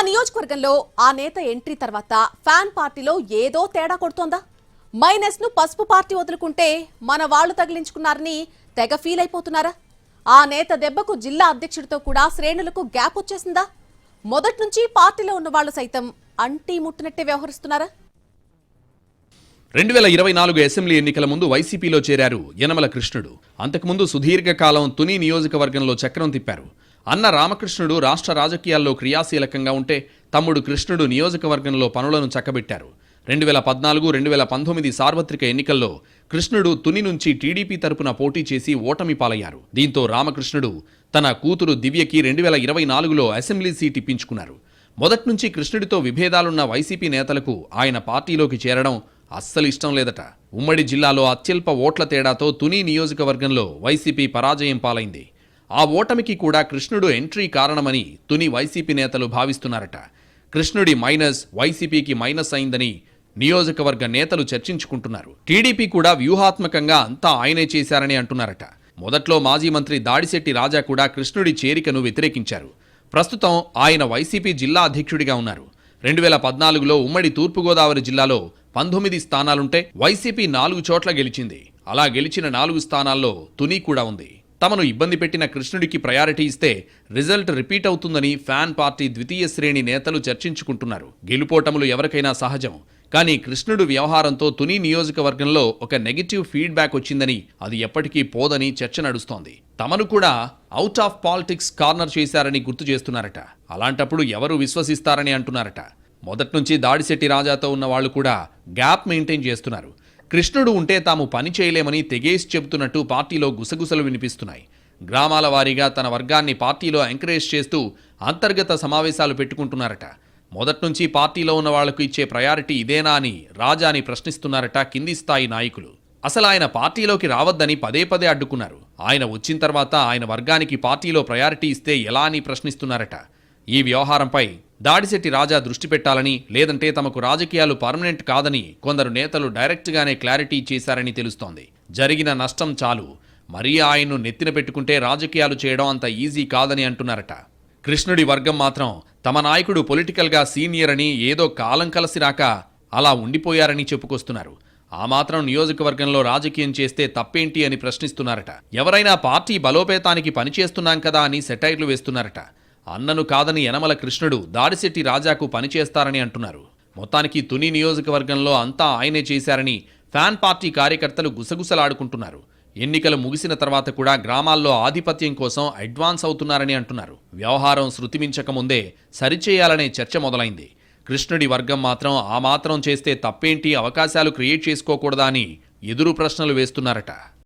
నియోజకవర్గంలో ఆ నేత ఎంట్రీ తర్వాత ఫ్యాన్ పార్టీలో ఏదో తేడా కొడుతోందా? మైనస్ ను పసుపు పార్టీ వదులుకుంటే మన వాళ్ళు తగిలించుకున్నారని తెగ ఫీల్ అయిపోతున్నారా? ఆ నేత దెబ్బకు జిల్లా అధ్యక్షుడితో కూడా శ్రేణులకు గ్యాప్ వచ్చేసిందా? మొదటి నుంచి పార్టీలో ఉన్న వాళ్ళు సైతం అంటీ ముట్టినట్టే వ్యవహరిస్తున్నారా? 2024 అసెంబ్లీ ఎన్నికల ముందు వైసీపీలో చేరారు యనమల కృష్ణుడు. అంతకుముందు సుదీర్ఘకాలం తుని నియోజకవర్గంలో చక్రం తిప్పారు. అన్న రామకృష్ణుడు రాష్ట్ర రాజకీయాల్లో క్రియాశీలకంగా ఉంటే తమ్ముడు కృష్ణుడు నియోజకవర్గంలో పనులను చక్కబెట్టారు. 2014-2019 సార్వత్రిక ఎన్నికల్లో కృష్ణుడు తుని నుంచి టీడీపీ తరపున పోటీ చేసి ఓటమి పాలయ్యారు. దీంతో రామకృష్ణుడు తన కూతురు దివ్యకి 2024లో అసెంబ్లీ సీట్ ఇప్పించుకున్నారు. మొదట్నుంచి కృష్ణుడితో విభేదాలున్న వైసీపీ నేతలకు ఆయన పార్టీలోకి చేరడం అస్సలు ఇష్టం లేదట. ఉమ్మడి జిల్లాలో అత్యల్ప ఓట్ల తేడాతో తుని నియోజకవర్గంలో వైసీపీ పరాజయం పాలైంది. ఆ ఓటమికి కూడా కృష్ణుడు ఎంట్రీ కారణమని తుని వైసీపీ నేతలు భావిస్తున్నారట. కృష్ణుడి మైనస్ వైసీపీకి మైనస్ అయిందని నియోజకవర్గ నేతలు చర్చించుకుంటున్నారు. టీడీపీ కూడా వ్యూహాత్మకంగా అంతా ఆయనే చేశారని అంటున్నారట. మొదట్లో మాజీ మంత్రి దాడిశెట్టి రాజా కూడా కృష్ణుడి చేరికను వ్యతిరేకించారు. ప్రస్తుతం ఆయన వైసీపీ జిల్లా అధ్యక్షుడిగా ఉన్నారు. 2014లో ఉమ్మడి తూర్పుగోదావరి జిల్లాలో 19 స్థానాలుంటే వైసీపీ 4 చోట్ల గెలిచింది. అలా గెలిచిన 4 స్థానాల్లో తుని కూడా ఉంది. తమను ఇబ్బంది పెట్టిన కృష్ణుడికి ప్రయారిటీ ఇస్తే రిజల్ట్ రిపీట్ అవుతుందని ఫ్యాన్ పార్టీ ద్వితీయ శ్రేణి నేతలు చర్చించుకుంటున్నారు. గెలుపోటములు ఎవరికైనా సహజం. కానీ కృష్ణుడు వ్యవహారంతో తుని నియోజకవర్గంలో ఒక నెగటివ్ ఫీడ్బ్యాక్ వచ్చిందని, అది ఎప్పటికీ పోదని చర్చ నడుస్తోంది. తమను కూడా అవుట్ ఆఫ్ పాలిటిక్స్ కార్నర్ చేశారని గుర్తు చేస్తున్నారట. అలాంటప్పుడు ఎవరు విశ్వసిస్తారని అంటున్నారట. మొదట్నుంచి దాడిశెట్టి రాజాతో ఉన్న వాళ్లు కూడా గ్యాప్ మెయింటైన్ చేస్తున్నారు. కృష్ణుడు ఉంటే తాము పని చేయలేమని తెగేసి చెబుతున్నట్టు పార్టీలో గుసగుసలు వినిపిస్తున్నాయి. గ్రామాల వారీగా తన వర్గాన్ని పార్టీలో ఎంకరేజ్ చేస్తూ అంతర్గత సమావేశాలు పెట్టుకుంటున్నారట. మొదట్నుంచి పార్టీలో ఉన్న వాళ్లకు ఇచ్చే ప్రయారిటీ ఇదేనా అని రాజాని ప్రశ్నిస్తున్నారట కింది స్థాయి నాయకులు. అసలు ఆయన పార్టీలోకి రావద్దని పదే పదే అడ్డుకున్నారు. ఆయన వచ్చిన తర్వాత ఆయన వర్గానికి పార్టీలో ప్రయారిటీ ఇస్తే ఎలా అని ప్రశ్నిస్తున్నారట. ఈ వ్యవహారంపై దాడిశెట్టి రాజా దృష్టి పెట్టాలని, లేదంటే తమకు రాజకీయాలు పర్మనెంట్ కాదని కొందరు నేతలు డైరెక్ట్గానే క్లారిటీ చేశారని తెలుస్తోంది. జరిగిన నష్టం చాలు, మరీ ఆయన్ను నెత్తిన పెట్టుకుంటే రాజకీయాలు చేయడం అంత ఈజీ కాదని అంటున్నారట. కృష్ణుడి వర్గం మాత్రం తమ నాయకుడు పొలిటికల్గా సీనియర్ అని, ఏదో కాలం కలిసి రాక అలా ఉండిపోయారని చెప్పుకొస్తున్నారు. ఆ మాత్రం నియోజకవర్గంలో రాజకీయం చేస్తే తప్పేంటి అని ప్రశ్నిస్తున్నారట. ఎవరైనా పార్టీ బలోపేతానికి పనిచేస్తున్నాం కదా అని సెటైర్లు వేస్తున్నారట. అన్నను కాదని యనమల కృష్ణుడు దాడిశెట్టి రాజాకు పనిచేస్తారని అంటున్నారు. మొత్తానికి తుని నియోజకవర్గంలో అంతా ఆయనే చేశారని ఫ్యాన్ పార్టీ కార్యకర్తలు గుసగుసలాడుకుంటున్నారు. ఎన్నికలు ముగిసిన తర్వాత కూడా గ్రామాల్లో ఆధిపత్యం కోసం అడ్వాన్స్ అవుతున్నారని అంటున్నారు. వ్యవహారం శృతిమించకముందే సరిచేయాలనే చర్చ మొదలైంది. కృష్ణుడి వర్గం మాత్రం ఆ మాత్రం చేస్తే తప్పేంటి, అవకాశాలు క్రియేట్ చేసుకోకూడదా అని ఎదురు ప్రశ్నలు వేస్తున్నారట.